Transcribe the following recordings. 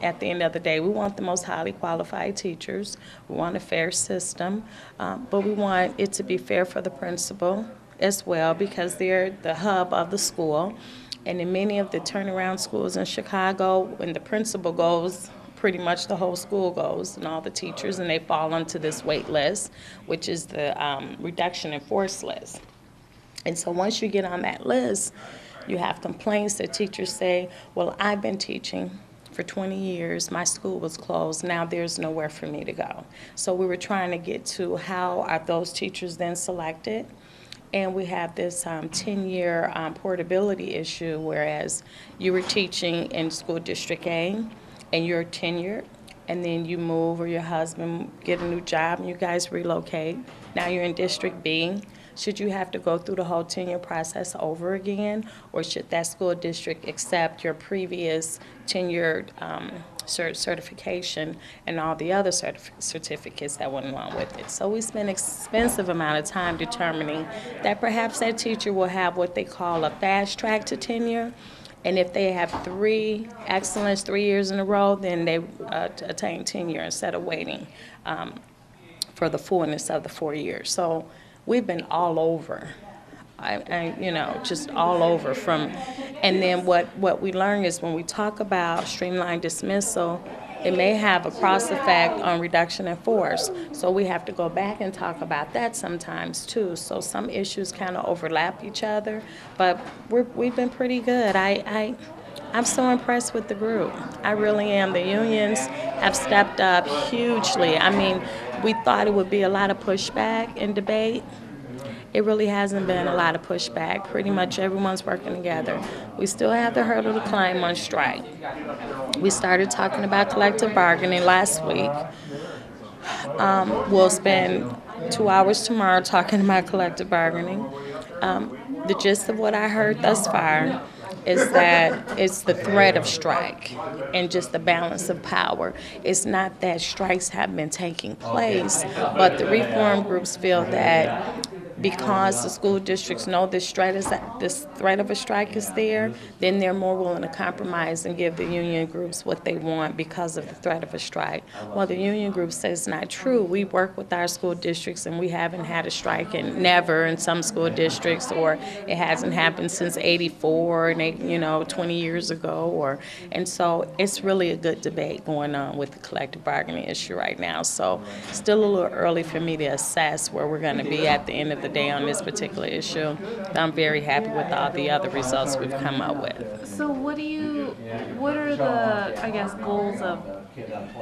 At the end of the day, we want the most highly qualified teachers. We want a fair system, but we want it to be fair for the principal as well because they're the hub of the school. And in many of the turnaround schools in Chicago, when the principal goes, pretty much the whole school goes and all the teachers, and they fall onto this wait list, which is the reduction in force list. And so once you get on that list, you have complaints that teachers say, well, I've been teaching for 20 years, my school was closed, now there's nowhere for me to go. So we were trying to get to how are those teachers then selected. And we have this 10-year portability issue, whereas you were teaching in school district A and you're tenured, and then you move or your husband get a new job and you guys relocate. Now you're in district B. Should you have to go through the whole tenure process over again, or should that school district accept your previous tenured certification and all the other certificates that went along with it? So we spent an expensive amount of time determining that perhaps that teacher will have what they call a fast track to tenure. And if they have 3 excellence 3 years in a row, then they attain tenure instead of waiting for the fullness of the 4 years. So we've been all over, just all over from, and then what we learn is when we talk about streamlined dismissal, it may have a cross effect on reduction in force. So we have to go back and talk about that sometimes too. So some issues kind of overlap each other, but we've been pretty good. I'm so impressed with the group. I really am. The unions have stepped up hugely. I mean, we thought it would be a lot of pushback and debate. It really hasn't been a lot of pushback. Pretty much everyone's working together. We still have the hurdle to climb on strike. We started talking about collective bargaining last week. We'll spend 2 hours tomorrow talking about collective bargaining. The gist of what I heard thus far is that it's the threat of strike and just the balance of power. It's not that strikes have been taking place, but the reform groups feel that because the school districts know this threat of a strike is there, then they're more willing to compromise and give the union groups what they want because of the threat of a strike. Well, the union group says it's not true. We work with our school districts and we haven't had a strike and never in some school districts, or it hasn't happened since '84 and 20 years ago, and so it's really a good debate going on with the collective bargaining issue right now. So still a little early for me to assess where we're going to be at the end of the day on this particular issue. I'm very happy with all the other results we've come up with. So what are the, goals of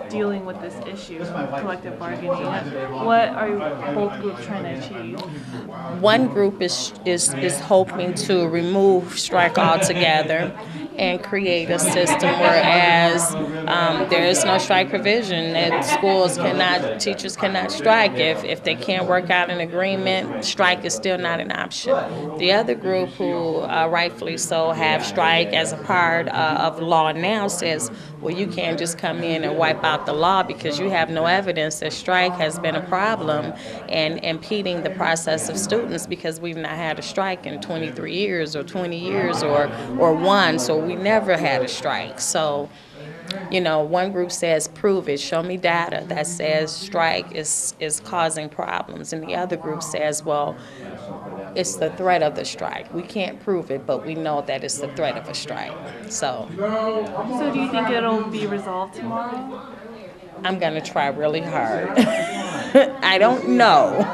dealing with this issue, collective bargaining? What are both groups trying to achieve? One group is hoping to remove strike altogether and create a system whereas there is no strike provision, that teachers cannot strike. If they can't work out an agreement, strike is still not an option. The other group, who rightfully so have strike as a part of law now, says, well, you can't just come in and wipe out the law because you have no evidence that strike has been a problem and impeding the process of students, because we've not had a strike in 23 years or 20 years or one, so we never had a strike. So, one group says, prove it, show me data that says strike is causing problems. And the other group says, well, it's the threat of the strike. We can't prove it, but we know that it's the threat of a strike. So do you think it'll be resolved tomorrow? I'm going to try really hard. I don't know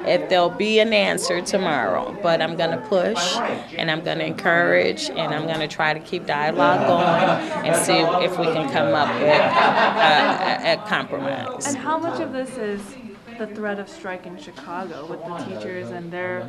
if there'll be an answer tomorrow, but I'm going to push and I'm going to encourage and I'm going to try to keep dialogue going and see if we can come up with a compromise. And how much of this is the threat of strike in Chicago with the teachers and their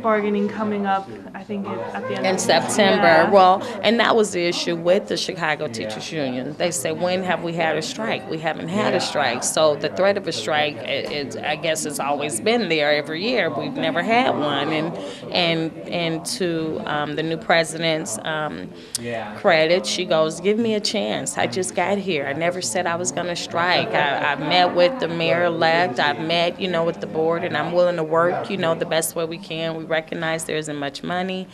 bargaining coming up, I think, at the end in of September? Yeah. Well, and that was the issue with the Chicago Teachers Union. They said, when have we had a strike? We haven't had a strike. So the threat of a strike, I guess it's always been there every year. We've never had one. And to the new president's credit, she goes, give me a chance. I just got here. I never said I was going to strike. I've met with the mayor-elect. I've met, with the board, and I'm willing to work, the best way we can. We recognize there isn't much money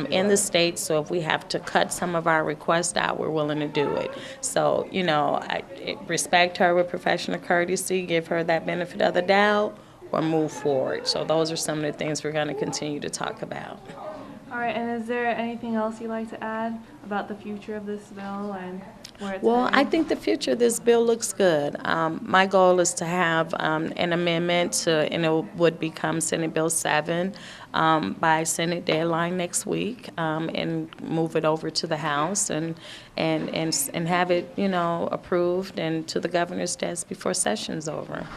in the state, so if we have to cut some of our requests out, we're willing to do it. So, I respect her with professional courtesy, give her that benefit of the doubt, or move forward. So those are some of the things we're going to continue to talk about. All right, and is there anything else you'd like to add about the future of this bill and where it's Well, headed? I think the future of this bill looks good. My goal is to have an amendment and it would become Senate Bill 7 by Senate deadline next week, and move it over to the House and have it, approved and to the governor's desk before session's over.